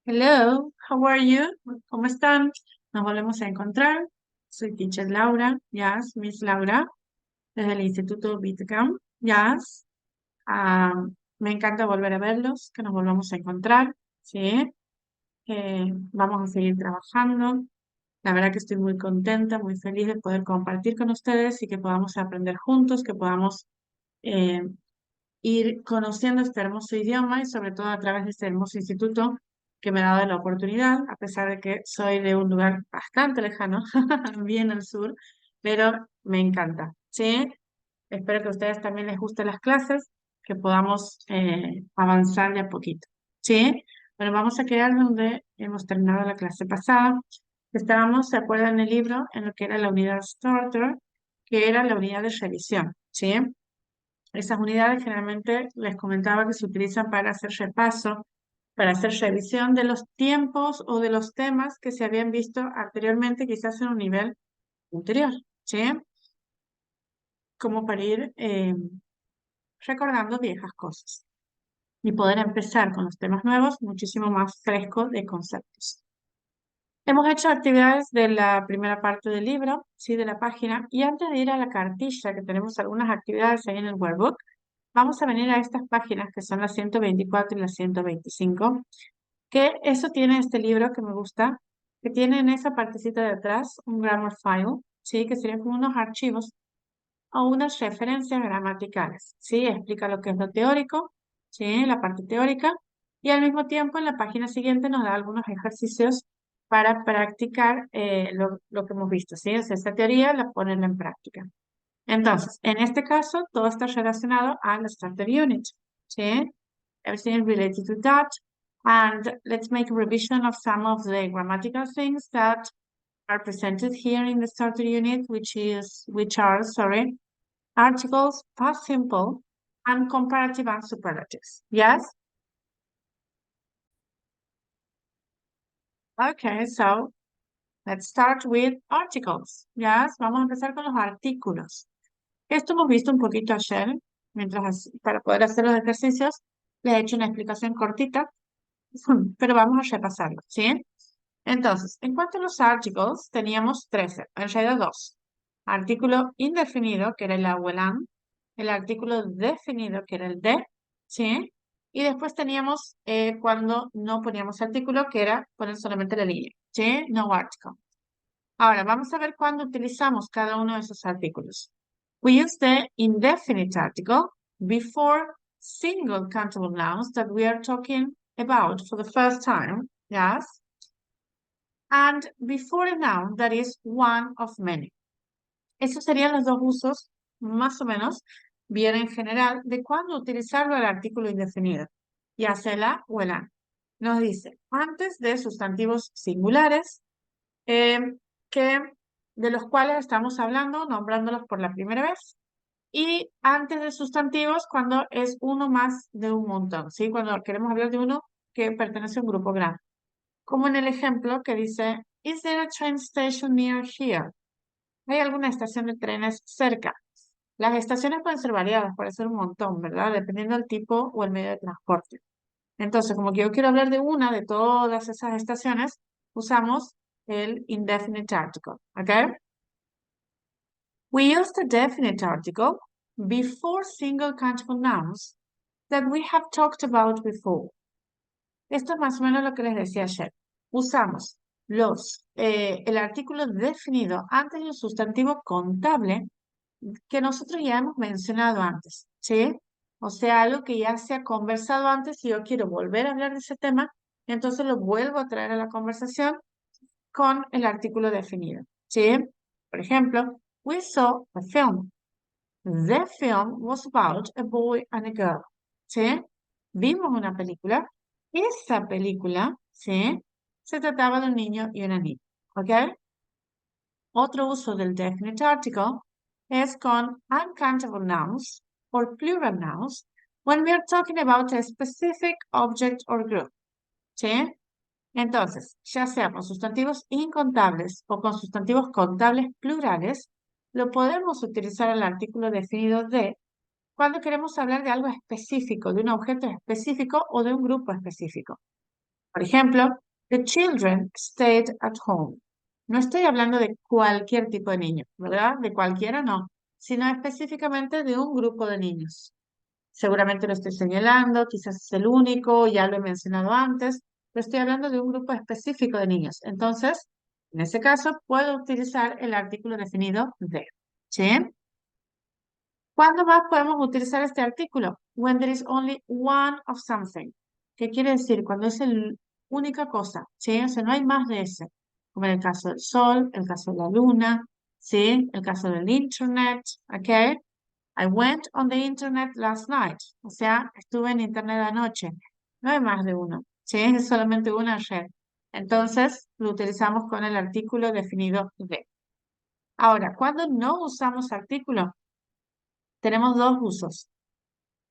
Hello, how are you? ¿Cómo están? Nos volvemos a encontrar. Soy teacher Laura, yes, Miss Laura, desde el Instituto Bitcam, yes. Ah, Me encanta volver a verlos, que nos volvamos a encontrar, ¿sí? Vamos a seguir trabajando. La verdad que estoy muy contenta, muy feliz de poder compartir con ustedes y que podamos aprender juntos, que podamos eh, ir conociendo este hermoso idioma y sobre todo a través de este hermoso instituto que me ha dado la oportunidad, a pesar de que soy de un lugar bastante lejano, bien al sur, pero me encanta, ¿sí? Espero que a ustedes también les gusten las clases, que podamos avanzar de a poquito, ¿sí? Bueno, vamos a quedar donde hemos terminado la clase pasada. Estábamos, ¿se acuerdan el libro? En lo que era la unidad Starter, que era la unidad de revisión, ¿sí? Esas unidades generalmente les comentaba que se utilizan para hacer repaso, para hacer revisión de los tiempos o de los temas que se habían visto anteriormente, quizás en un nivel anterior, ¿sí? Como para ir recordando viejas cosas y poder empezar con los temas nuevos muchísimo más frescos de conceptos. Hemos hecho actividades de la primera parte del libro, ¿sí? De la página, y antes de ir a la cartilla, que tenemos algunas actividades ahí en el workbook, vamos a venir a estas páginas que son las 124 y las 125, que eso tiene este libro que me gusta, que tiene en esa partecita de atrás un grammar file, ¿sí? Que serían como unos archivos o unas referencias gramaticales, ¿sí? Explica lo que es lo teórico, ¿sí? La parte teórica, y al mismo tiempo en la página siguiente nos da algunos ejercicios para practicar lo que hemos visto, ¿sí? O sea, esta teoría la ponen en práctica. Entonces, en este caso, todo está relacionado a la starter unit, ¿sí? Everything is related to that. And let's make a revision of some of the grammatical things that are presented here in the starter unit, which are, sorry, articles, past simple, and comparative and superlatives. Yes? Okay, so let's start with articles. Yes, vamos a empezar con los artículos. Esto hemos visto un poquito ayer, para poder hacer los ejercicios, les he hecho una explicación cortita, pero vamos a repasarlo, ¿sí? Entonces, en cuanto a los articles, teníamos 13, en realidad dos. Artículo indefinido, que era el abuelan, el artículo definido, que era el de, ¿sí? Y después teníamos cuando no poníamos artículo, que era poner solamente la línea, ¿sí? No article. Ahora, vamos a ver cuándo utilizamos cada uno de esos artículos. We use the indefinite article before single countable nouns that we are talking about for the first time, yes? And before a noun that is one of many. Esos serían los dos usos, más o menos, bien en general, de cuándo utilizarlo el artículo indefinido, ya sea la o el an. Nos dice, antes de sustantivos singulares, eh, que, de los cuales estamos hablando, nombrándolos por la primera vez, y antes de sustantivos cuando es uno más de un montón, ¿sí? Cuando queremos hablar de uno que pertenece a un grupo grande. Como en el ejemplo que dice, Is there a train station near here? ¿Hay alguna estación de trenes cerca? Las estaciones pueden ser variadas, puede ser un montón, ¿verdad? Dependiendo del tipo o el medio de transporte. Entonces, como que yo quiero hablar de una de todas esas estaciones, usamos el indefinite article, ¿ok? We use the definite article before single countable nouns that we have talked about before. Esto es más o menos lo que les decía ayer. Usamos el artículo definido antes del sustantivo contable que nosotros ya hemos mencionado antes, ¿sí? O sea, algo que ya se ha conversado antes y yo quiero volver a hablar de ese tema, entonces lo vuelvo a traer a la conversación con el artículo definido, ¿sí? Por ejemplo, we saw a film. The film was about a boy and a girl, ¿sí? Vimos una película. Esa película, ¿sí? Se trataba de un niño y una niña, ¿ok? Otro uso del definite article es con uncountable nouns or plural nouns when we are talking about a specific object or group, ¿sí? Entonces, ya sea con sustantivos incontables o con sustantivos contables plurales, lo podemos utilizar el artículo definido de cuando queremos hablar de algo específico, de un objeto específico o de un grupo específico. Por ejemplo, the children stayed at home. No estoy hablando de cualquier tipo de niño, ¿verdad? De cualquiera no, sino específicamente de un grupo de niños. Seguramente lo estoy señalando, quizás es el único, ya lo he mencionado antes, pero estoy hablando de un grupo específico de niños. Entonces, en ese caso, puedo utilizar el artículo definido de. ¿Sí? ¿Cuándo más podemos utilizar este artículo? When there is only one of something. ¿Qué quiere decir? Cuando es la única cosa, ¿sí? O sea, no hay más de ese. Como en el caso del sol, el caso de la luna, ¿sí? El caso del internet, ¿ok? I went on the internet last night. O sea, estuve en internet anoche. No hay más de uno, ¿sí? Es solamente una red. Entonces, lo utilizamos con el artículo definido de. Ahora, ¿cuándo no usamos artículo? Tenemos dos usos.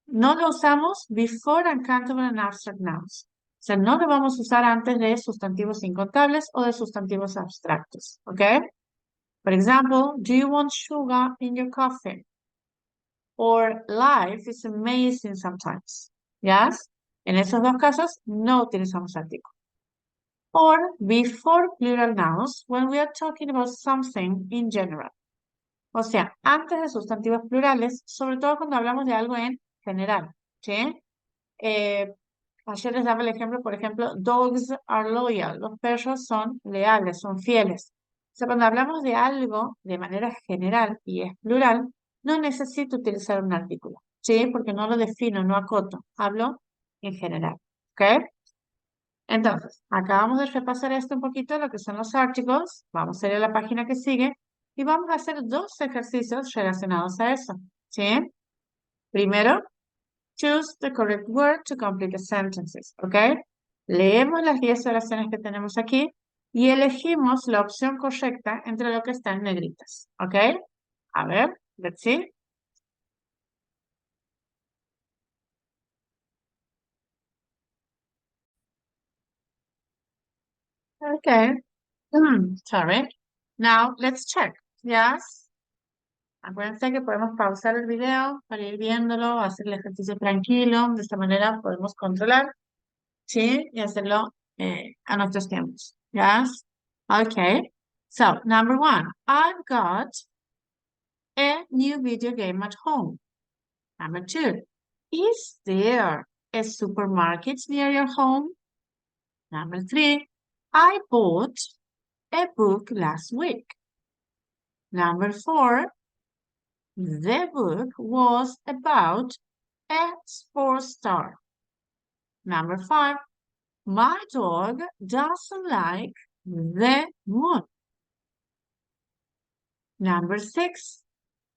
No lo usamos before uncountable and abstract nouns. O sea, no lo vamos a usar antes de sustantivos incontables o de sustantivos abstractos. ¿Ok? For example, do you want sugar in your coffee? Or life is amazing sometimes. Yes? En esos dos casos no utilizamos artículo. Or before plural nouns when we are talking about something in general. O sea, antes de sustantivos plurales, sobre todo cuando hablamos de algo en general. ¿Sí? Eh, Ayer les daba el ejemplo, por ejemplo, dogs are loyal. Los perros son leales, son fieles. O sea, cuando hablamos de algo de manera general y es plural, no necesito utilizar un artículo, ¿sí? Porque no lo defino, no acoto. Hablo en general, ¿ok? Entonces, acabamos de repasar esto un poquito, lo que son los articles. Vamos a ir a la página que sigue y vamos a hacer dos ejercicios relacionados a eso, ¿sí? Primero, choose the correct word to complete the sentences, ¿ok? Leemos las 10 oraciones que tenemos aquí y elegimos la opción correcta entre lo que está en negritas, ¿ok? A ver, let's see. Okay. Sorry. Now, let's check. Yes. Acuérdense que podemos pausar el video para ir viéndolo, hacer el ejercicio tranquilo. De esta manera podemos controlar, ¿sí? Y hacerlo a nuestros tiempos. Yes. Okay. So, number one, I've got a new video game at home. Number two, is there a supermarket near your home? Number three, I bought a book last week. Number four, the book was about a sports star. Number five, my dog doesn't like the moon. Number six,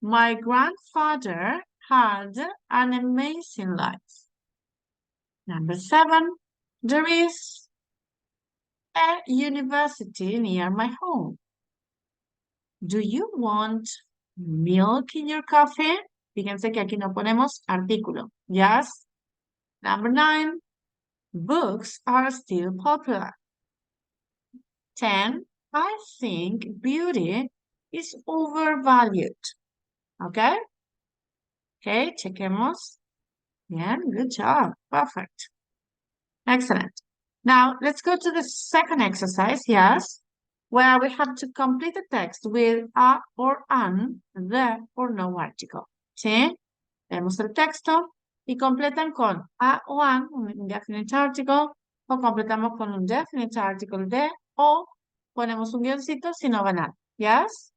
my grandfather had an amazing life. Number seven, there is a university near my home. Do you want milk in your coffee? Fíjense que aquí no ponemos artículo. Yes. Number nine, books are still popular. 10, I think beauty is overvalued. Okay? Okay, chequemos. Bien, good job. Perfect. Excellent. Now, let's go to the second exercise, yes, where we have to complete the text with a or an, the or no article. ¿Sí? Vemos el texto y completan con a o an, un indefinite article, o completamos con un definite article de, o ponemos un guioncito si no va nada. ¿Yes?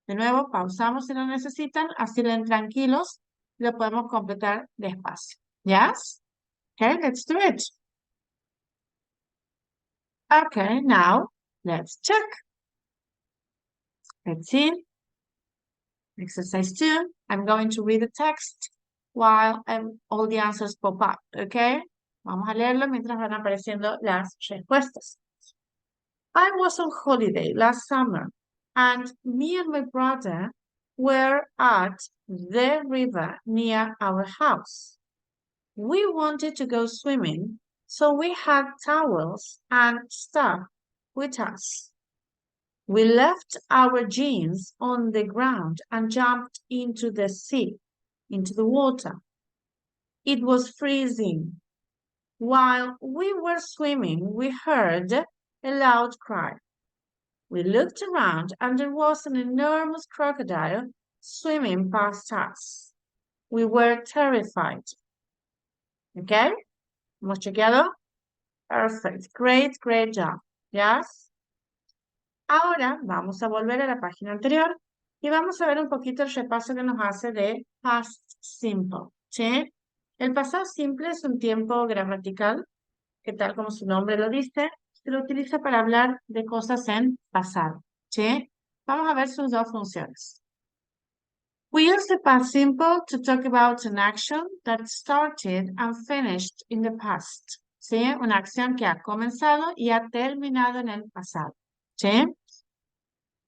De nuevo, pausamos si lo necesitan, así leen tranquilos, lo podemos completar despacio. ¿Yes? Okay, let's do it. Okay, now let's check. Let's see. Exercise 2. I'm going to read the text while all the answers pop up, okay? Vamos a leerlo mientras van apareciendo las respuestas. I was on holiday last summer and me and my brother were at the river near our house. We wanted to go swimming, so we had towels and stuff with us. We left our jeans on the ground and jumped into the sea, into the water. It was freezing. While we were swimming, we heard a loud cry. We looked around and there was an enormous crocodile swimming past us. We were terrified. Okay? ¿Hemos chequeado? Perfect. Great, great job. Yes? Ahora vamos a volver a la página anterior y vamos a ver un poquito el repaso que nos hace de past simple. ¿Sí? El pasado simple es un tiempo gramatical que tal como su nombre lo dice, se lo utiliza para hablar de cosas en pasado. ¿Sí? Vamos a ver sus dos funciones. We use the past simple to talk about an action that started and finished in the past. ¿Sí? Una acción que ha comenzado y ha terminado en el pasado. ¿Sí?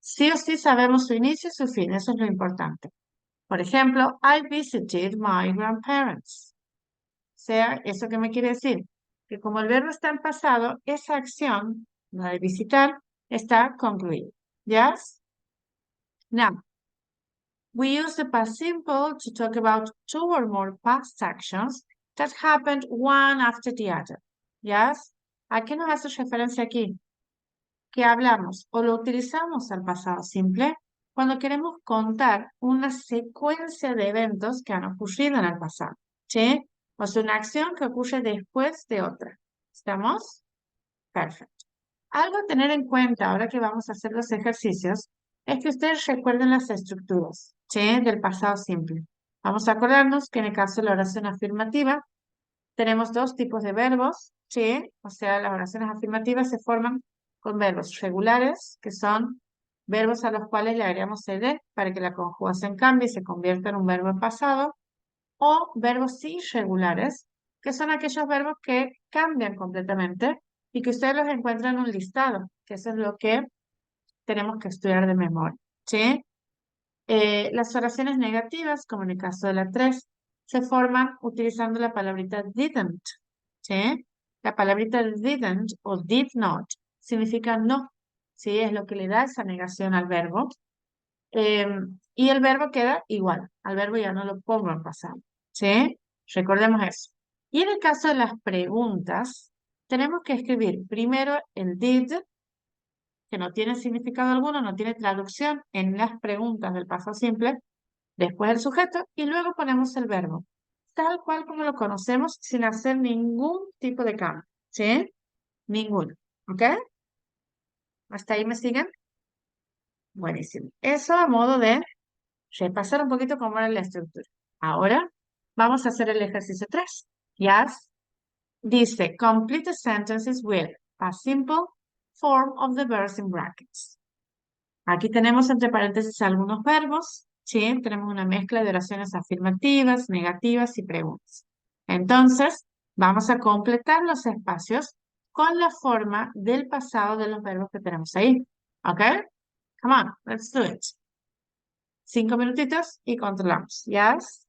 Sí o sí sabemos su inicio y su fin, eso es lo importante. Por ejemplo, I visited my grandparents. O sea, ¿eso qué me quiere decir? Que como el verbo está en pasado, esa acción, la de visitar, está concluida. ¿Yes? Now, we use the past simple to talk about two or more past actions that happened one after the other. ¿Yes? ¿A qué nos hace referencia aquí? Que hablamos o lo utilizamos al pasado simple cuando queremos contar una secuencia de eventos que han ocurrido en el pasado. ¿Sí? O sea, una acción que ocurre después de otra. ¿Estamos? Perfecto. Algo a tener en cuenta ahora que vamos a hacer los ejercicios es que ustedes recuerden las estructuras, ¿sí? Del pasado simple. Vamos a acordarnos que en el caso de la oración afirmativa tenemos dos tipos de verbos, ¿sí? O sea, las oraciones afirmativas se forman con verbos regulares, que son verbos a los cuales le agregamos ed para que la conjugación cambie y se convierta en un verbo en pasado, o verbos irregulares, que son aquellos verbos que cambian completamente y que ustedes los encuentran en un listado, que eso es lo que tenemos que estudiar de memoria, ¿sí? Las oraciones negativas, como en el caso de la 3, se forman utilizando la palabrita didn't, ¿sí? La palabrita didn't o did not significa no, ¿sí? Es lo que le da esa negación al verbo. Eh, y el verbo queda igual, al verbo ya no lo pongo en pasado, ¿sí? Recordemos eso. Y en el caso de las preguntas, tenemos que escribir primero el did, que no tiene significado alguno, no tiene traducción en las preguntas del pasado simple, después el sujeto y luego ponemos el verbo, tal cual como lo conocemos sin hacer ningún tipo de cambio, ¿sí? Ninguno, ¿ok? ¿Hasta ahí me siguen? Buenísimo. Eso a modo de repasar un poquito cómo era la estructura. Ahora vamos a hacer el ejercicio 3. Yes. Dice, complete the sentences with a simple form of the verbs in brackets. Aquí tenemos entre paréntesis algunos verbos, ¿sí? Tenemos una mezcla de oraciones afirmativas, negativas y preguntas. Entonces, vamos a completar los espacios con la forma del pasado de los verbos que tenemos ahí. ¿Ok? Come on, let's do it. 5 minutitos y controlamos. Yes?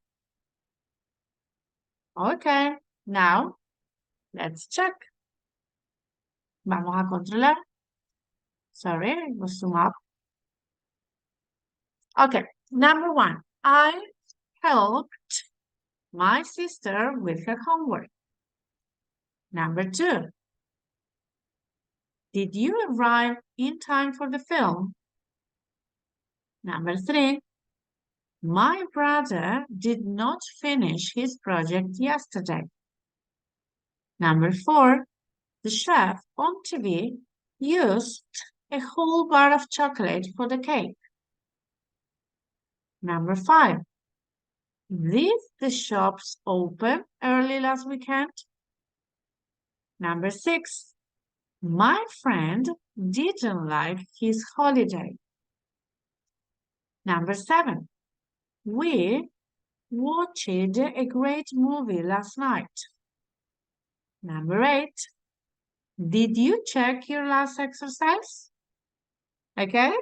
Ok. Now, let's check. Vamos a controlar. Sorry, we'll zoom up. Okay, number 1. I helped my sister with her homework. Number 2. Did you arrive in time for the film? Number 3. My brother did not finish his project yesterday. Number 4. The chef on TV used a whole bar of chocolate for the cake. Number 5. Did the shops open early last weekend? Number 6. My friend didn't like his holiday. Number 7. We watched a great movie last night. Number 8. Did you check your last exercise? Okay?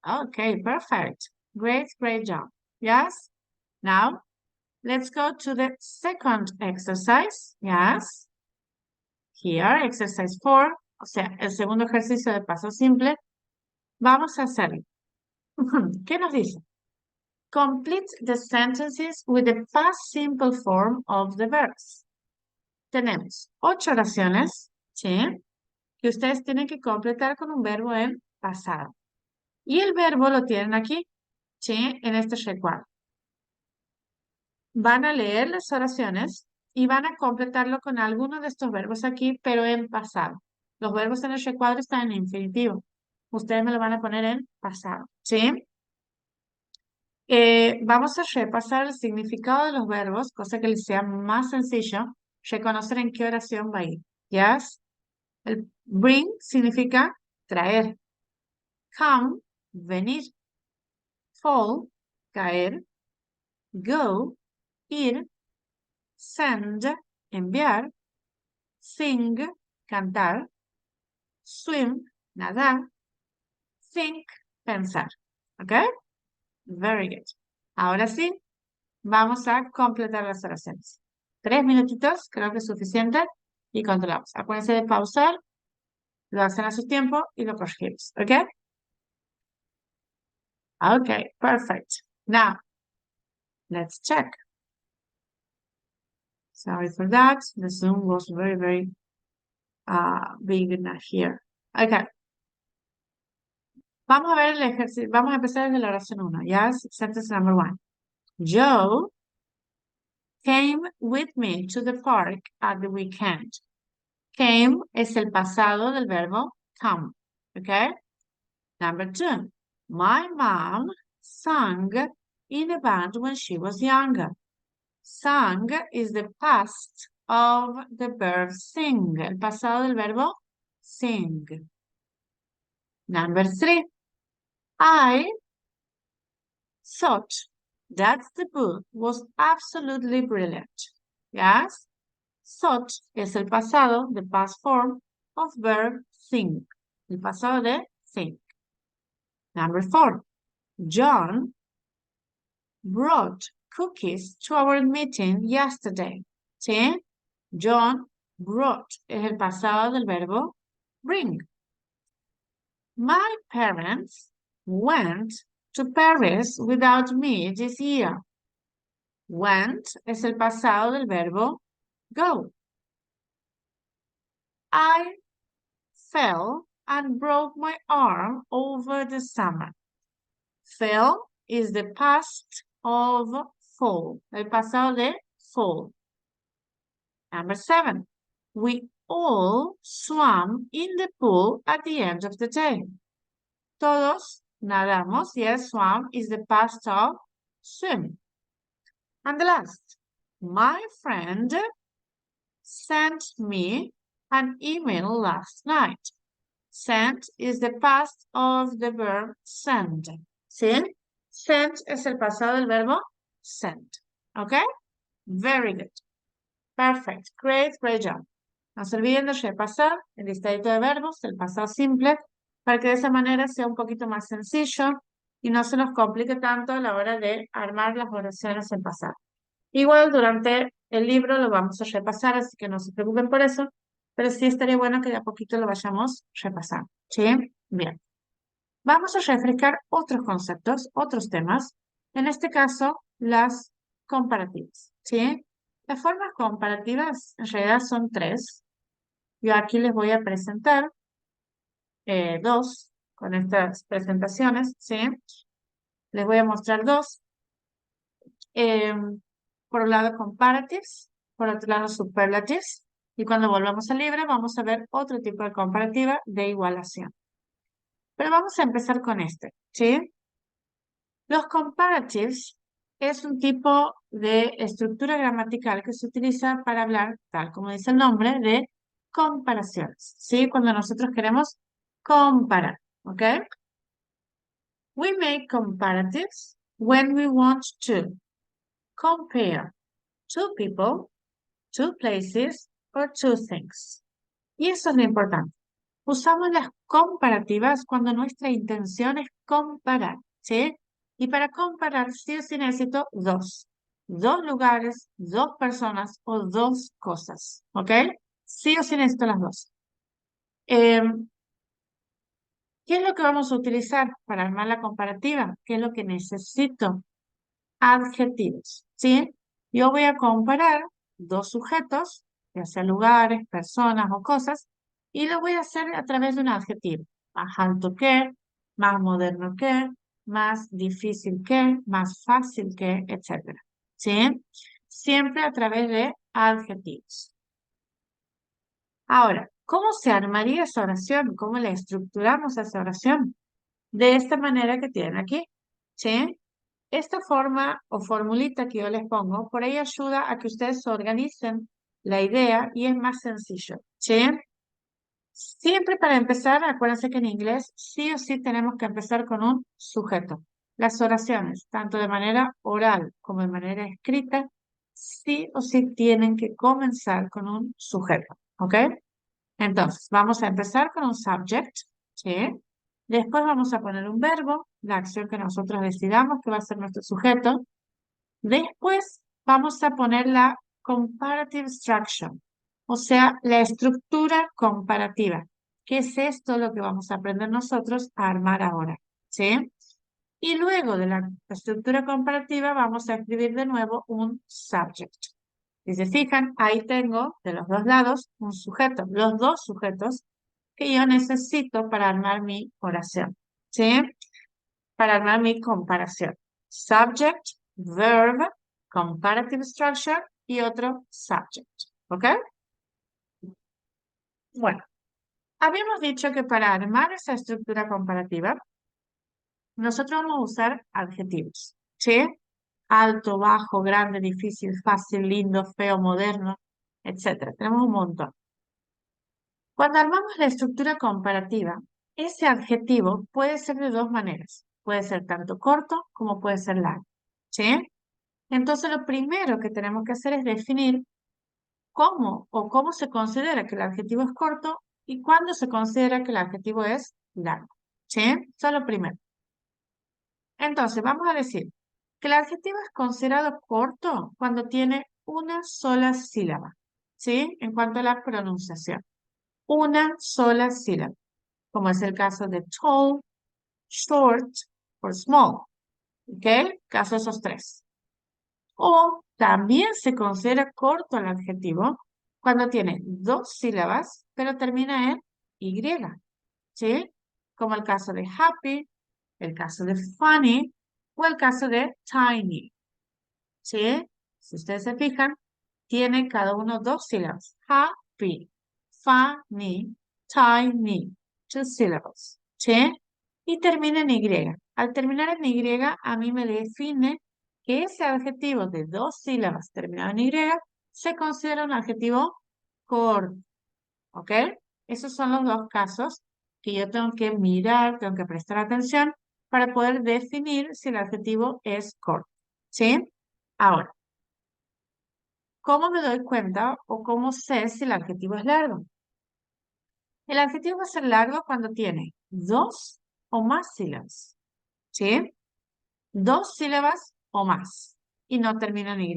Okay, perfect. Great, great job. Yes? Now, let's go to the second exercise. Yes? Here, exercise 4, o sea, el segundo ejercicio de paso simple. Vamos a hacerlo. ¿Qué nos dice? Complete the sentences with the past simple form of the verbs. tenemos 8 oraciones, ¿sí? Que ustedes tienen que completar con un verbo en pasado. Y el verbo lo tienen aquí, ¿sí? En este recuadro. Van a leer las oraciones y van a completarlo con alguno de estos verbos aquí, pero en pasado. Los verbos en el recuadro están en infinitivo. Ustedes me lo van a poner en pasado, ¿sí? Vamos a repasar el significado de los verbos, cosa que les sea más sencillo reconocer en qué oración va a ir. ¿Yes? El bring significa traer. Come, venir. Fall, caer. Go, ir. Send, enviar. Sing, cantar. Swim, nadar. Think, pensar. ¿Ok? Very good. Ahora sí, vamos a completar las oraciones. 3 minutitos, creo que es suficiente. Y controlamos. Acuérdense de pausar, lo hacen a su tiempo y lo corregimos. ¿Ok? Ok, perfect. Now, let's check. Sorry for that. The Zoom was very big here. Okay. Vamos a ver el ejercicio. Vamos a empezar desde la oración 1. Yes, sentence number 1. Joe came with me to the park at the weekend. Came es el pasado del verbo come. Okay. Number 2. My mom sang in a band when she was younger. Sang is the past of the verb sing. El pasado del verbo sing. Number 3. I thought that the book was absolutely brilliant. Yes? Thought es el pasado, the past form of verb think. El pasado de think. Number 4. John brought cookies to our meeting yesterday. ¿Sí? John brought es el pasado del verbo bring. My parents went to Paris without me this year. Went es el pasado del verbo go. I fell and broke my arm over the summer. Fell is the past of fall. El pasado de fall. Number 7. We all swam in the pool at the end of the day. Todos nadamos. Yes, swam is the past of swim. And the last. My friend sent me an email last night. Sent is the past of the verb send. ¿Sí? Sent es el pasado del verbo send. ¿Ok? Very good. Perfect. Great job. No se olviden de repasar el listadito de verbos, el pasado simple, para que de esa manera sea un poquito más sencillo y no se nos complique tanto a la hora de armar las oraciones en pasado. Igual durante el libro lo vamos a repasar, así que no se preocupen por eso, pero sí estaría bueno que de a poquito lo vayamos repasando. ¿Sí? Bien. Vamos a refrescar otros conceptos, otros temas. En este caso, las comparativas. ¿Sí? Las formas comparativas en realidad son 3. Yo aquí les voy a presentar 2 con estas presentaciones. ¿Sí? Les voy a mostrar 2. Por un lado, comparatives, por otro lado, superlatives. Y cuando volvamos al libro, vamos a ver otro tipo de comparativa de igualación. Pero vamos a empezar con este, ¿sí? Los comparatives es un tipo de estructura gramatical que se utiliza para hablar, tal como dice el nombre, de comparaciones, ¿sí? Cuando nosotros queremos comparar, ¿ok? We make comparatives when we want to compare two people, two places, or two things. Y eso es lo importante. Usamos las comparativas cuando nuestra intención es comparar, ¿sí? Y para comparar, sí o sí necesito 2. 2 lugares, 2 personas o 2 cosas, ¿ok? Sí o sí necesito las 2. ¿Qué es lo que vamos a utilizar para armar la comparativa? ¿Qué es lo que necesito? Adjetivos, ¿sí? Yo voy a comparar 2 sujetos, ya sea lugares, personas o cosas, y lo voy a hacer a través de un adjetivo. Más alto que, más moderno que, más difícil que, más fácil que, etcétera. ¿Sí? Siempre a través de adjetivos. Ahora, ¿cómo se armaría esa oración? ¿Cómo le estructuramos esa oración? De esta manera que tienen aquí. ¿Sí? Esta forma o formulita que yo les pongo, por ahí ayuda a que ustedes organicen la idea y es más sencillo. ¿Sí? Siempre para empezar, acuérdense que en inglés sí o sí tenemos que empezar con un sujeto. Las oraciones, tanto de manera oral como de manera escrita, sí o sí tienen que comenzar con un sujeto. ¿Ok? Entonces, vamos a empezar con un subject, ¿sí? Después vamos a poner un verbo, la acción que nosotros decidamos que va a ser nuestro sujeto. Después vamos a poner la comparative structure, o sea, la estructura comparativa. ¿Qué es esto lo que vamos a aprender nosotros a armar ahora? ¿Sí? Y luego de la estructura comparativa vamos a escribir de nuevo un subject. Si se fijan, ahí tengo de los dos lados un sujeto, los dos sujetos que yo necesito para armar mi oración. ¿Sí? Para armar mi comparación. Subject, verb, comparative structure y otro subject. ¿Ok? Bueno, habíamos dicho que para armar esa estructura comparativa, nosotros vamos a usar adjetivos. ¿Sí? Alto, bajo, grande, difícil, fácil, lindo, feo, moderno, etcétera. Tenemos un montón. Cuando armamos la estructura comparativa, ese adjetivo puede ser de dos maneras. Puede ser tanto corto como puede ser largo. ¿Sí? Entonces, lo primero que tenemos que hacer es definir cómo se considera que el adjetivo es corto y cuándo se considera que el adjetivo es largo. ¿Sí? Eso es lo primero. Entonces, vamos a decir que el adjetivo es considerado corto cuando tiene una sola sílaba. ¿Sí? En cuanto a la pronunciación. Una sola sílaba, como es el caso de tall, short o small. ¿Ok? Caso de esos tres. O también se considera corto el adjetivo cuando tiene dos sílabas, pero termina en Y, ¿sí? Como el caso de happy, el caso de funny o el caso de tiny, ¿sí? Si ustedes se fijan, tiene cada uno dos sílabas. Happy, funny, tiny, two syllables, ¿sí? Y termina en Y. Al terminar en Y, a mí me define que ese adjetivo de dos sílabas terminado en Y se considera un adjetivo corto, ¿ok? Esos son los dos casos que yo tengo que mirar, tengo que prestar atención para poder definir si el adjetivo es corto, ¿sí? Ahora, ¿cómo me doy cuenta o cómo sé si el adjetivo es largo? El adjetivo va a ser largo cuando tiene dos o más sílabas, ¿sí? Dos sílabas o más y no termina en Y,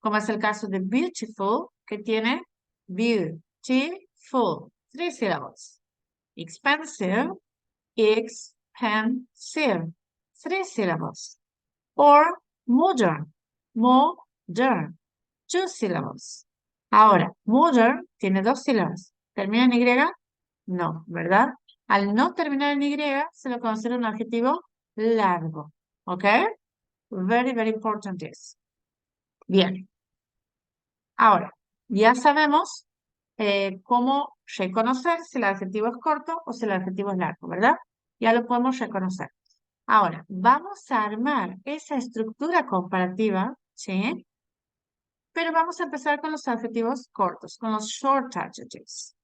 como es el caso de beautiful, que tiene beautiful, tres sílabas. Expensive, expensive, tres sílabas. Or modern, modern, two syllables. Ahora, modern tiene dos sílabas. ¿Termina en Y? No, ¿verdad? Al no terminar en Y, se lo considera un adjetivo largo. ¿Ok? Very, very important this. Bien. Ahora, ya sabemos cómo reconocer si el adjetivo es corto o si el adjetivo es largo, ¿verdad? Ya lo podemos reconocer. Ahora, vamos a armar esa estructura comparativa, ¿sí? Pero vamos a empezar con los adjetivos cortos, con los short adjectives.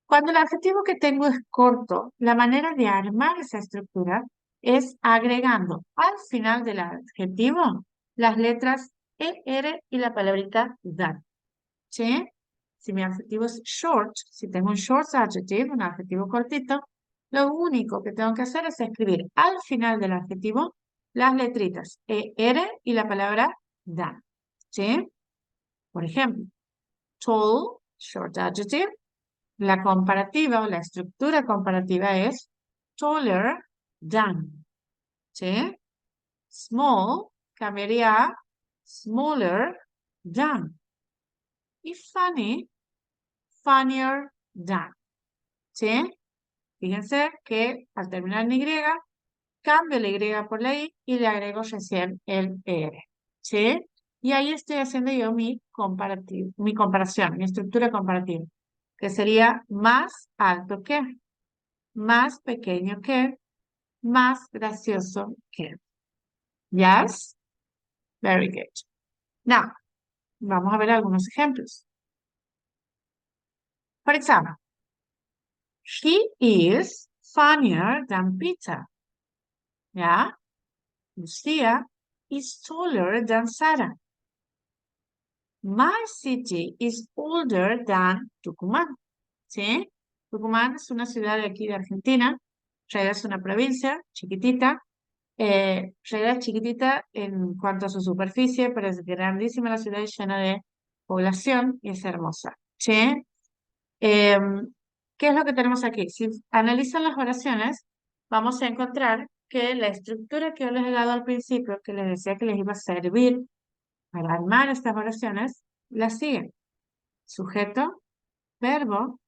Cuando el adjetivo que tengo es corto, la manera de armar esa estructura es agregando al final del adjetivo las letras ER y la palabrita than. ¿Sí? Si mi adjetivo es short, si tengo un short adjective, un adjetivo cortito, lo único que tengo que hacer es escribir al final del adjetivo las letritas ER y la palabra than. ¿Sí? Por ejemplo, tall, short adjective. La comparativa o la estructura comparativa es taller than. ¿Sí? Small cambiaría a smaller than. Y funny, funnier than. ¿Sí? Fíjense que al terminar en Y, cambio la Y por la I y le agrego recién el ER. ¿Sí? Y ahí estoy haciendo yo mi comparativo, mi comparación, mi estructura comparativa, que sería más alto que, más pequeño que, más gracioso que. Yes? Very good. Now, vamos a ver algunos ejemplos. For example, he is funnier than Peter. ¿Ya? Lucia is taller than Sarah. My city is older than Tucumán. ¿Sí? Tucumán es una ciudad de aquí de Argentina. En realidad es una provincia chiquitita. En realidad es chiquitita en cuanto a su superficie, pero es grandísima la ciudad y llena de población y es hermosa. ¿Sí? ¿Qué es lo que tenemos aquí? Si analizan las oraciones, vamos a encontrar que la estructura que yo les he dado al principio, que les decía que les iba a servir para armar estas oraciones, la siguen. Sujeto, verbo,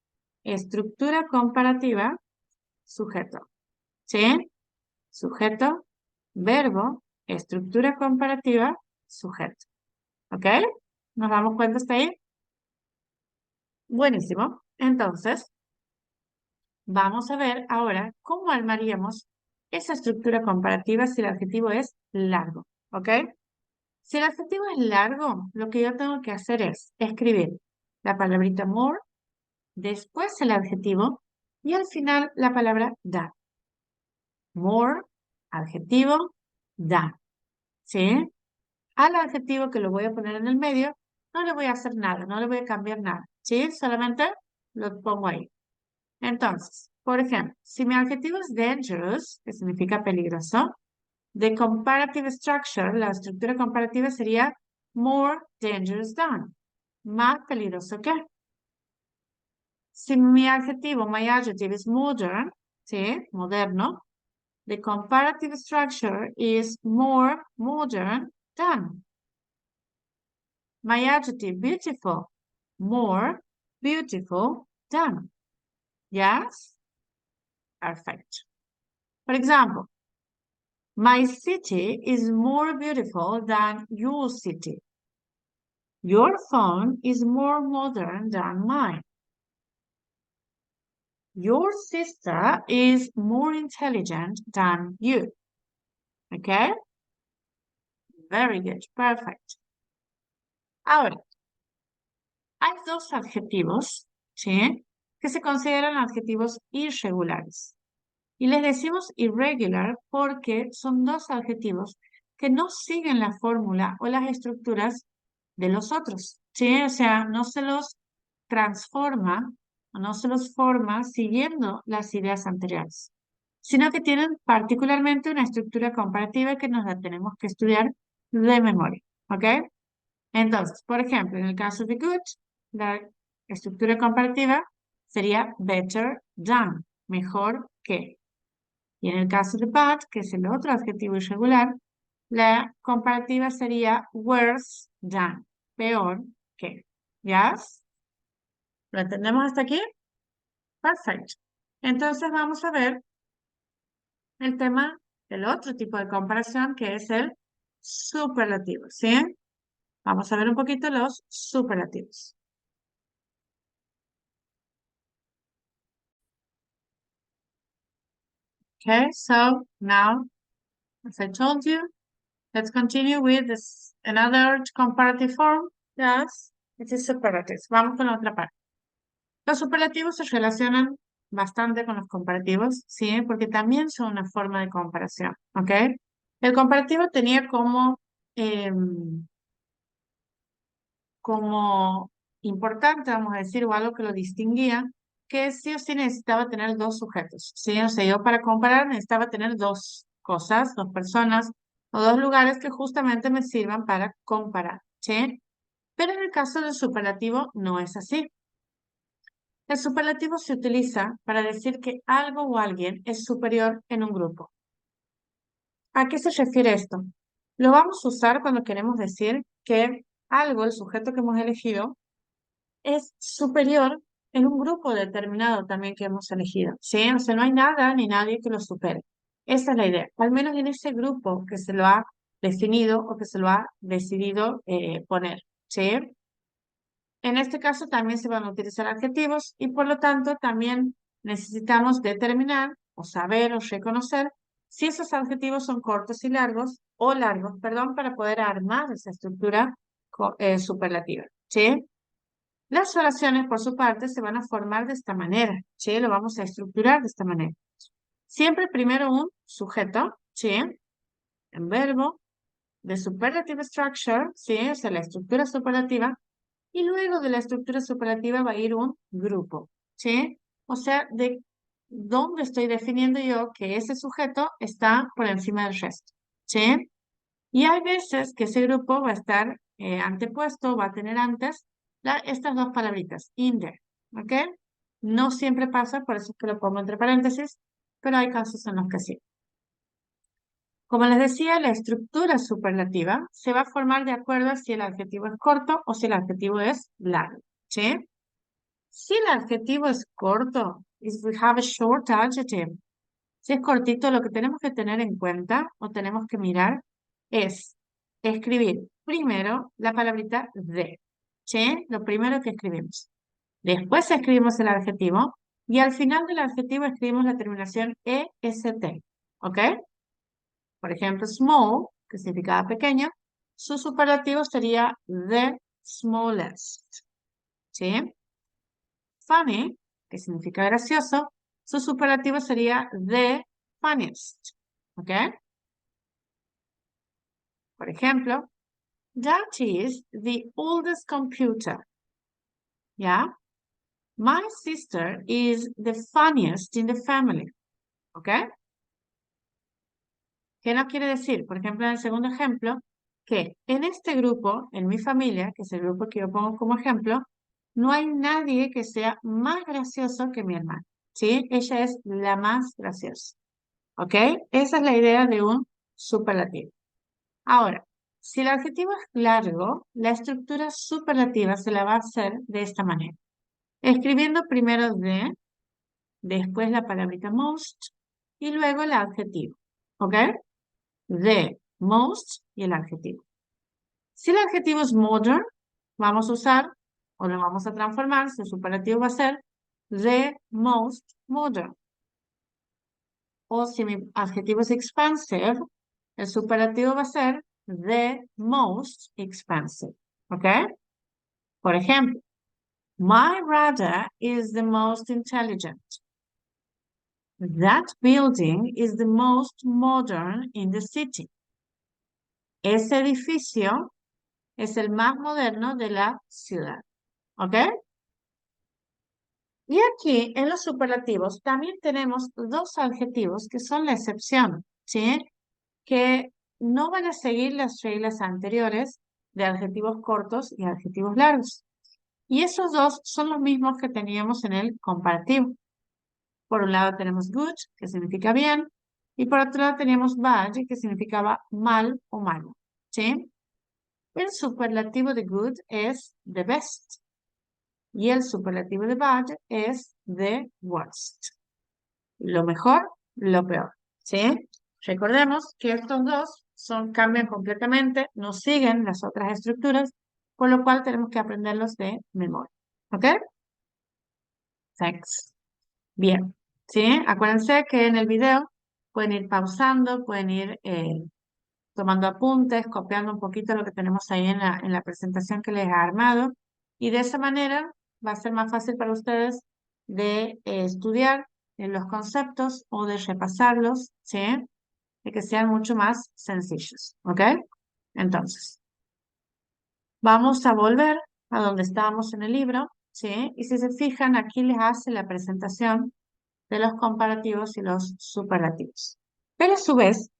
estructura comparativa, sujeto. ¿Sí? Sujeto, verbo, estructura comparativa, sujeto. ¿Ok? ¿Nos damos cuenta hasta ahí? Buenísimo. Entonces, vamos a ver ahora cómo armaríamos esa estructura comparativa si el adjetivo es largo. ¿Ok? Si el adjetivo es largo, lo que yo tengo que hacer es escribir la palabrita more, después el adjetivo y al final la palabra than. More, adjetivo, than. ¿Sí? Al adjetivo que lo voy a poner en el medio, no le voy a hacer nada, no le voy a cambiar nada. ¿Sí? Solamente lo pongo ahí. Entonces, por ejemplo, si mi adjetivo es dangerous, que significa peligroso, the comparative structure, la estructura comparativa sería more dangerous than, más peligroso que. Si mi adjetivo, my adjective is modern, ¿sí? Moderno, the comparative structure is more modern than. My adjective, beautiful, more beautiful than. Yes? Perfect. For example, my city is more beautiful than your city. Your phone is more modern than mine. Your sister is more intelligent than you. Okay? Very good. Perfect. Ahora, hay dos adjetivos, ¿sí? Que se consideran adjetivos irregulares. Y les decimos irregular porque son dos adjetivos que no siguen la fórmula o las estructuras de los otros, ¿sí? O sea, no se los transforma o no se los forma siguiendo las ideas anteriores, sino que tienen particularmente una estructura comparativa que nos la tenemos que estudiar de memoria, ¿ok? Entonces, por ejemplo, en el caso de good, la estructura comparativa sería better than, mejor que. Y en el caso de bad, que es el otro adjetivo irregular, la comparativa sería worse than, peor que. ¿Ya? ¿Lo entendemos hasta aquí? Perfecto. Entonces vamos a ver el tema del otro tipo de comparación que es el superlativo, ¿sí? Vamos a ver un poquito los superlativos. Okay, so now, as I told you, let's continue with this another comparative form. Yes, it is superlatives. Vamos con la otra parte. Los superlativos se relacionan bastante con los comparativos, ¿sí? Porque también son una forma de comparación, ¿ok? El comparativo tenía como importante, vamos a decir, o algo que lo distinguía, que sí o sí necesitaba tener dos sujetos, ¿sí? O sea, yo para comparar necesitaba tener dos cosas, dos personas o dos lugares que justamente me sirvan para comparar, ¿sí? Pero en el caso del superlativo no es así. El superlativo se utiliza para decir que algo o alguien es superior en un grupo. ¿A qué se refiere esto? Lo vamos a usar cuando queremos decir que algo, el sujeto que hemos elegido, es superior en un grupo determinado también que hemos elegido, ¿sí? O sea, no hay nada ni nadie que lo supere. Esa es la idea. Al menos en ese grupo que se lo ha definido o que se lo ha decidido poner, ¿sí? En este caso también se van a utilizar adjetivos y por lo tanto también necesitamos determinar o saber o reconocer si esos adjetivos son cortos y largos o largos, perdón, para poder armar esa estructura superlativa, ¿sí? Las oraciones, por su parte, se van a formar de esta manera, ¿sí? Lo vamos a estructurar de esta manera. Siempre primero un sujeto, ¿sí? En verbo, de superlative structure, ¿sí? O sea, la estructura superlativa. Y luego de la estructura superlativa va a ir un grupo, ¿sí? O sea, de dónde estoy definiendo yo que ese sujeto está por encima del resto, ¿sí? Y hay veces que ese grupo va a estar antepuesto, va a tener antes estas dos palabritas, in there, ¿ok? No siempre pasa, por eso es que lo pongo entre paréntesis, pero hay casos en los que sí. Como les decía, la estructura superlativa se va a formar de acuerdo a si el adjetivo es corto o si el adjetivo es largo, ¿sí? Si el adjetivo es corto, if we have a short adjective, si es cortito, lo que tenemos que tener en cuenta o tenemos que mirar es escribir primero la palabrita de, ¿sí? Lo primero que escribimos. Después escribimos el adjetivo y al final del adjetivo escribimos la terminación EST, ¿ok? Por ejemplo, small, que significa pequeño, su superlativo sería the smallest, ¿sí? Funny, que significa gracioso, su superlativo sería the funniest, ¿ok? Por ejemplo, that is the oldest computer, ¿ya? My sister is the funniest in the family, ¿ok? ¿Qué nos quiere decir? Por ejemplo, en el segundo ejemplo, que en este grupo, en mi familia, que es el grupo que yo pongo como ejemplo, no hay nadie que sea más gracioso que mi hermana, ¿sí? Ella es la más graciosa, ¿ok? Esa es la idea de un superlativo. Ahora, si el adjetivo es largo, la estructura superlativa se la va a hacer de esta manera. Escribiendo primero de, después la palabrita most y luego el adjetivo, ¿ok? The most y el adjetivo. Si el adjetivo es modern, vamos a usar o lo vamos a transformar, su superlativo va a ser the most modern. O si mi adjetivo es expansive, el superlativo va a ser the most expansive. ¿Ok? Por ejemplo, my brother is the most intelligent. That building is the most modern in the city. Ese edificio es el más moderno de la ciudad. ¿Ok? Y aquí en los superlativos también tenemos dos adjetivos que son la excepción, ¿sí? Que no van a seguir las reglas anteriores de adjetivos cortos y adjetivos largos. Y esos dos son los mismos que teníamos en el comparativo. Por un lado tenemos good, que significa bien, y por otro lado teníamos bad, que significaba mal o malo, ¿sí? El superlativo de good es the best y el superlativo de bad es the worst. Lo mejor, lo peor, ¿sí? Recordemos que estos dos cambian completamente, no siguen las otras estructuras, por lo cual tenemos que aprenderlos de memoria. ¿Ok? Thanks. Bien, ¿sí? Acuérdense que en el video pueden ir pausando, pueden ir tomando apuntes, copiando un poquito lo que tenemos ahí en la presentación que les he armado. Y de esa manera va a ser más fácil para ustedes de estudiar los conceptos o de repasarlos, ¿sí? De que sean mucho más sencillos, ¿ok? Entonces, vamos a volver a donde estábamos en el libro, ¿sí? Y si se fijan, aquí les hace la presentación de los comparativos y los superlativos. Pero a su vez,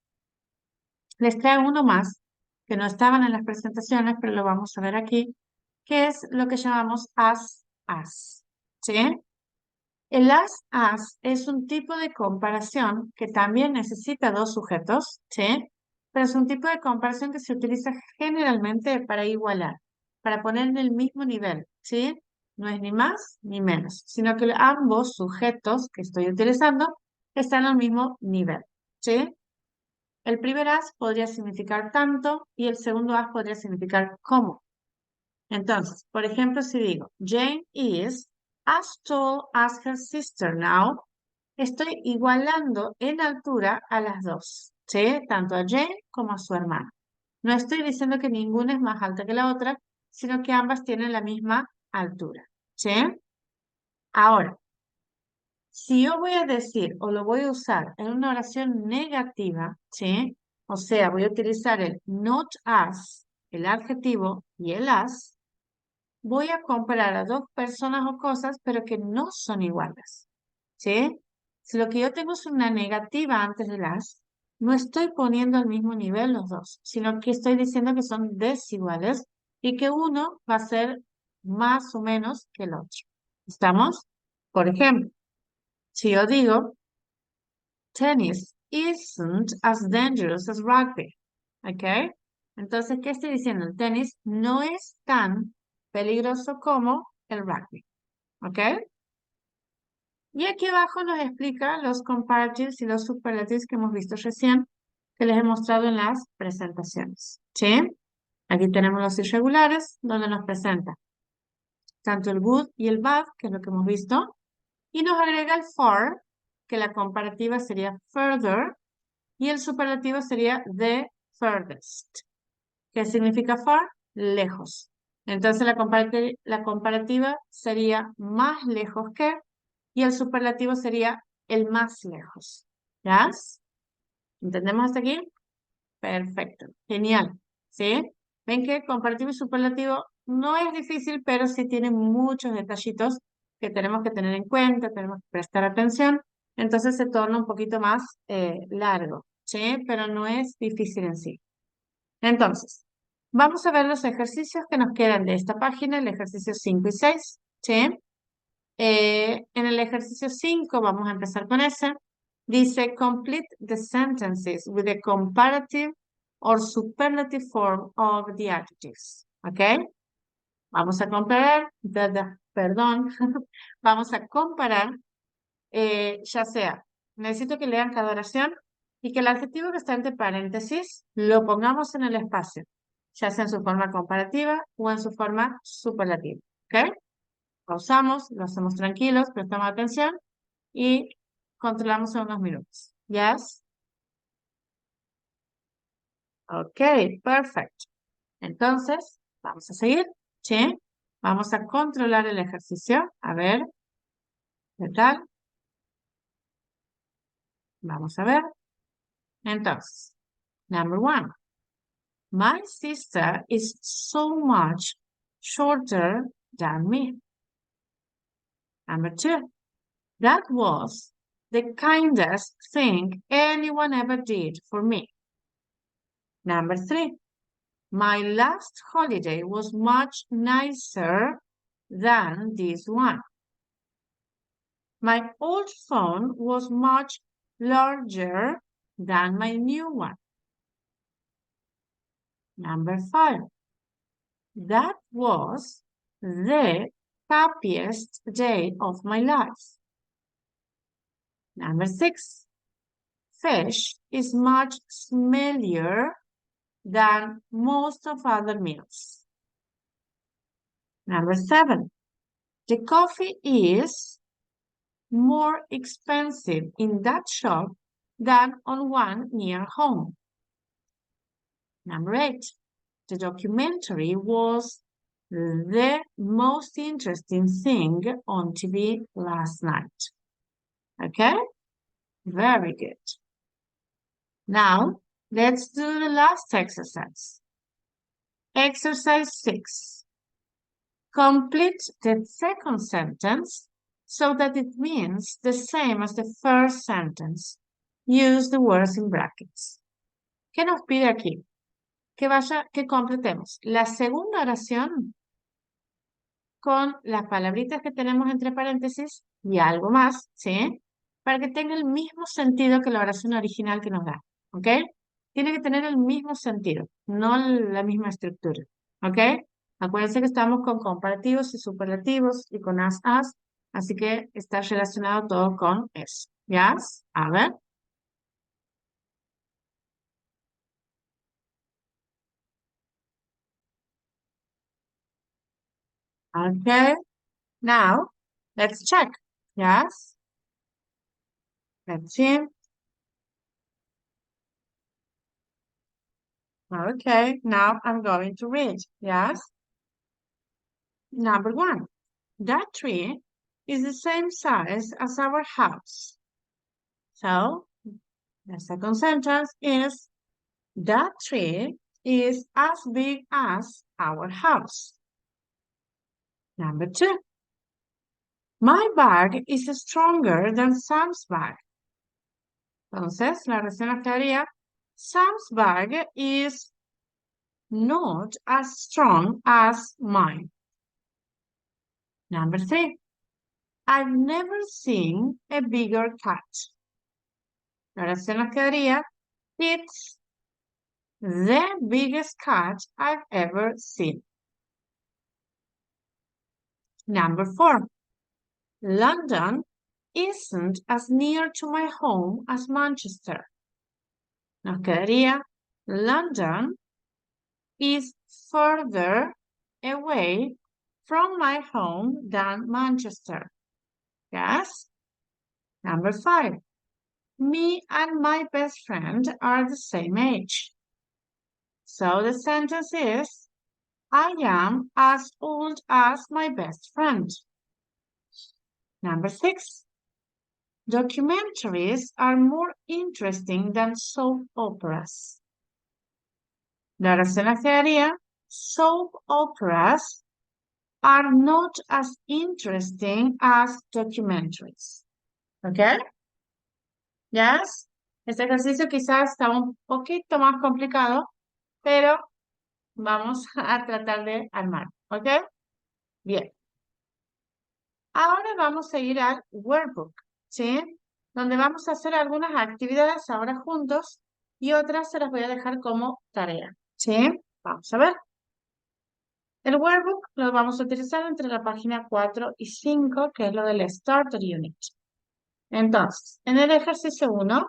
les traigo uno más que no estaban en las presentaciones, pero lo vamos a ver aquí, que es lo que llamamos as, ¿sí? El as es un tipo de comparación que también necesita dos sujetos, ¿sí? Pero es un tipo de comparación que se utiliza generalmente para igualar, para poner en el mismo nivel, ¿sí? no es ni más ni menos, sino que ambos sujetos que estoy utilizando están al mismo nivel, ¿sí? El primer as podría significar tanto y el segundo as podría significar como. Entonces, por ejemplo, si digo, Jane is as tall as her sister now, estoy igualando en altura a las dos, ¿sí? Tanto a Jane como a su hermana. No estoy diciendo que ninguna es más alta que la otra, sino que ambas tienen la misma altura, ¿sí? Ahora, si yo voy a decir o lo voy a usar en una oración negativa, ¿sí? O sea, voy a utilizar el not as, el adjetivo y el as, voy a comparar a dos personas o cosas, pero que no son iguales, ¿sí? Si lo que yo tengo es una negativa antes de las, no estoy poniendo al mismo nivel los dos, sino que estoy diciendo que son desiguales y que uno va a ser más o menos que el otro. ¿Estamos? Por ejemplo, si yo digo, tennis isn't as dangerous as rugby, ¿ok? Entonces, ¿qué estoy diciendo? El tenis no es tan peligroso como el rugby, ¿ok? Y aquí abajo nos explica los comparatives y los superlatives que hemos visto recién, que les he mostrado en las presentaciones, ¿sí? Aquí tenemos los irregulares, donde nos presenta tanto el good y el bad, que es lo que hemos visto, y nos agrega el far, que la comparativa sería further, y el superlativo sería the furthest. ¿Qué significa far? Lejos. Entonces la comparativa sería más lejos que, y el superlativo sería el más lejos. ¿Ya? ¿Entendemos hasta aquí? Perfecto. Genial. ¿Sí? Ven que comparativo y superlativo no es difícil, pero sí tiene muchos detallitos que tenemos que tener en cuenta, tenemos que prestar atención. Entonces se torna un poquito más largo, ¿sí? Pero no es difícil en sí. Entonces, vamos a ver los ejercicios que nos quedan de esta página, el ejercicio 5 y 6, ¿sí? En el ejercicio 5 vamos a empezar con ese. Dice, complete the sentences with the comparative or superlative form of the adjectives. ¿Ok? Vamos a comparar, perdón, vamos a comparar, ya sea, necesito que lean cada oración y que el adjetivo que está entre paréntesis lo pongamos en el espacio, ya sea en su forma comparativa o en su forma superlativa. ¿Ok? Pausamos, lo hacemos tranquilos, prestamos atención y controlamos en unos minutos. ¿Yes? Ok, perfecto. Entonces, vamos a seguir. ¿Sí? Vamos a controlar el ejercicio. A ver, ¿qué tal? Vamos a ver. Entonces, number one. My sister is so much shorter than me. Number two. That was the kindest thing anyone ever did for me. Number three. My last holiday was much nicer than this one. My old phone was much larger than my new one. Number five. That was the happiest day of my life. Number six. Fish is much smellier than most of other meals. Number seven. The coffee is more expensive in that shop than on one near home. Number eight, the documentary was the most interesting thing on TV last night. Okay? Very good. Now, let's do the last exercise. Exercise 6. Complete the second sentence so that it means the same as the first sentence. Use the words in brackets. ¿Qué nos pide aquí? Que completemos la segunda oración con las palabritas que tenemos entre paréntesis y algo más, ¿sí? Para que tenga el mismo sentido que la oración original que nos da, ¿ok? Tiene que tener el mismo sentido, no la misma estructura, ¿ok? Acuérdense que estamos con comparativos y superlativos y con as, así que está relacionado todo con eso. ¿Yes? A ver. Okay. Now, let's check. Yes? Let's see. Okay. Now I'm going to read. Yes? Number one. That tree is the same size as our house. So, the second sentence is that tree is as big as our house. Number two, my bag is stronger than Sam's bag. Entonces, la oración quedaría, Sam's bag is not as strong as mine. Number three, I've never seen a bigger cat. La oración quedaría, it's the biggest cat I've ever seen. Number four, London isn't as near to my home as Manchester. Nos quedaría London is further away from my home than Manchester. Yes? Number five. Me and my best friend are the same age. So the sentence is, I am as old as my best friend. Number six. Documentaries are more interesting than soap operas. La oración quedaría, soap operas are not as interesting as documentaries. ¿Ok? ¿Yes? Este ejercicio quizás está un poquito más complicado, pero vamos a tratar de armar. ¿Ok? Bien. Ahora vamos a ir al workbook, ¿sí? Donde vamos a hacer algunas actividades ahora juntos y otras se las voy a dejar como tarea, ¿sí? Vamos a ver. El workbook lo vamos a utilizar entre la página 4 y 5, que es lo del Starter Unit. Entonces, en el ejercicio 1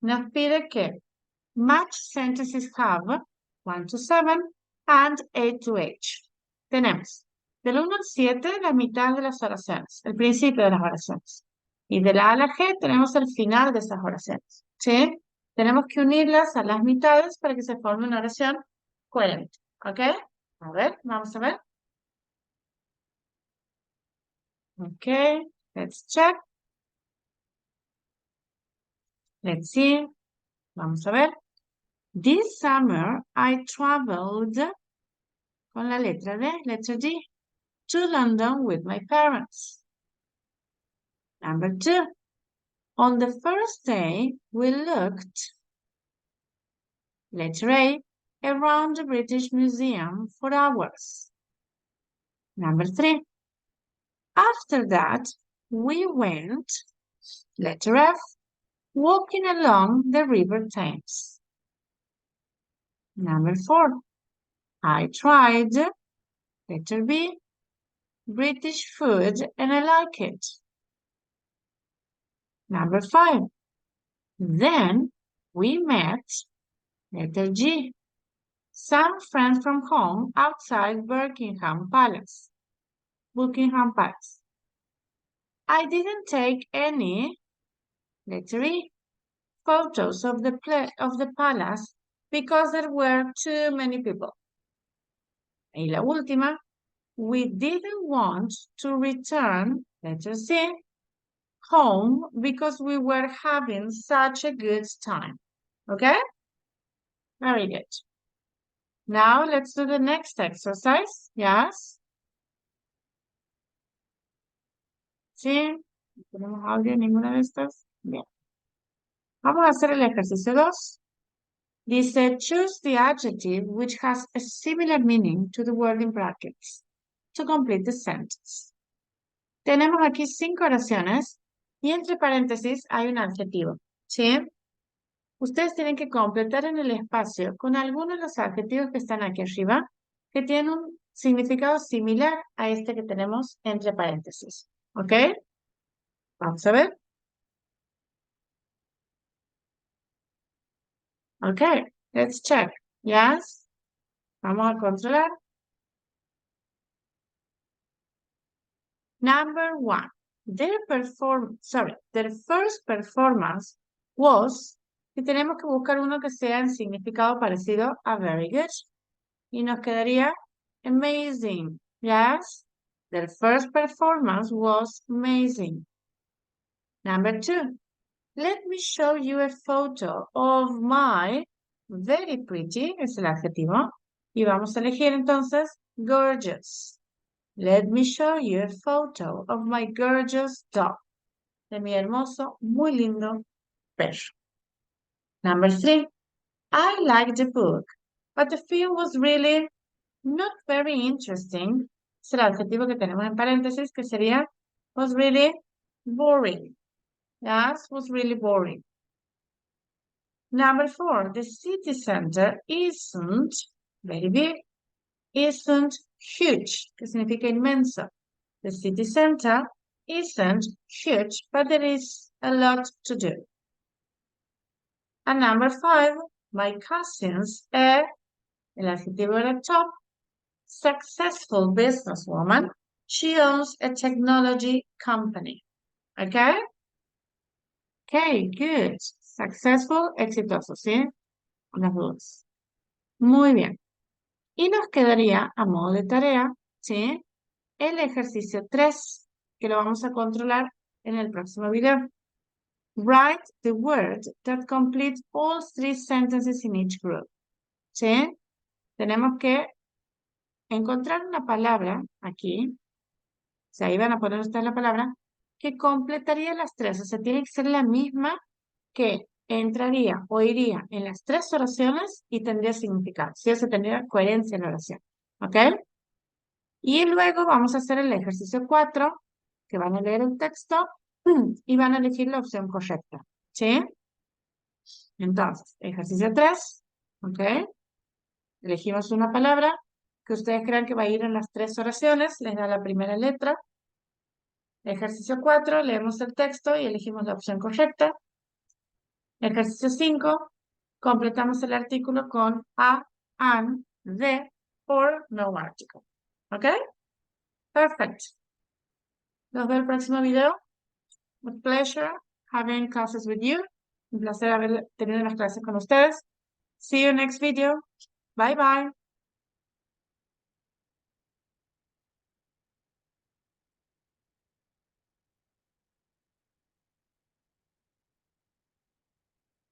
nos pide que match sentences have 1 to 7 and 8 to H. Tenemos del 1 al 7 la mitad de las oraciones, el principio de las oraciones. Y de la A a la G tenemos el final de esas oraciones. ¿Sí? Tenemos que unirlas a las mitades para que se forme una oración coherente. ¿Ok? A ver, vamos a ver. Ok, let's check. Let's see. Vamos a ver. This summer I traveled con la letra D, letter D, to London with my parents. Number 2. On the first day, we looked, letter A, around the British Museum for hours. Number 3. After that, we went, letter F, walking along the River Thames. Number 4. I tried, letter B, British food and I like it. Number 5. Then we met, letter G, some friends from home outside Buckingham Palace. Buckingham Palace. I didn't take any, letter E, photos of the palace because there were too many people. Y la última, we didn't want to return, letter C, home because we were having such a good time. Okay? Very good. Now let's do the next exercise. Yes. Sí. ¿No tenemos audio en ninguna de estas? Bien. Vamos a hacer el ejercicio 2. Dice, choose the adjective which has a similar meaning to the word in brackets to complete the sentence. Tenemos aquí 5 oraciones y entre paréntesis hay un adjetivo. ¿Sí? Ustedes tienen que completar en el espacio con algunos de los adjetivos que están aquí arriba, que tienen un significado similar a este que tenemos entre paréntesis. ¿Ok? Vamos a ver. Ok, let's check. Yes. Vamos a controlar. Number one. Their first performance was, y tenemos que buscar uno que sea en significado parecido a very good. Y nos quedaría amazing. Yes. Their first performance was amazing. Number two. Let me show you a photo of my very pretty, es el adjetivo. Y vamos a elegir entonces gorgeous. Let me show you a photo of my gorgeous dog. De mi hermoso, muy lindo perro. Number three. I liked the book, but the film was really not very interesting. Es el adjetivo que tenemos en paréntesis, que sería was really boring. Yes, was really boring. Number four, the city center isn't very big, isn't huge, que significa inmenso. The city center isn't huge, but there is a lot to do. And number five, my cousin's el adjetivo era top, successful businesswoman. She owns a technology company. Okay? Okay, good. Successful, exitoso, ¿sí? Unas dudas. Muy bien. Y nos quedaría a modo de tarea, ¿sí? El ejercicio 3, que lo vamos a controlar en el próximo video. Write the word that completes all 3 sentences in each group. ¿Sí? Tenemos que encontrar una palabra aquí, o sea, ahí van a poner ustedes la palabra, que completaría las 3. O sea, tiene que ser la misma que entraría o iría en las 3 oraciones y tendría significado. ¿Sí? O sea, tendría coherencia en la oración. ¿Ok? Y luego vamos a hacer el ejercicio 4, que van a leer el texto y van a elegir la opción correcta. ¿Sí? Entonces, ejercicio 3, ¿ok? Elegimos una palabra que ustedes crean que va a ir en las 3 oraciones, les da la primera letra. Ejercicio 4, leemos el texto y elegimos la opción correcta. Ejercicio 5, completamos el artículo con a, an, the, or no article. ¿Ok? Perfect. Nos vemos el próximo video. With pleasure having classes with you. Un placer haber tenido unas clases con ustedes. See you next video. Bye bye.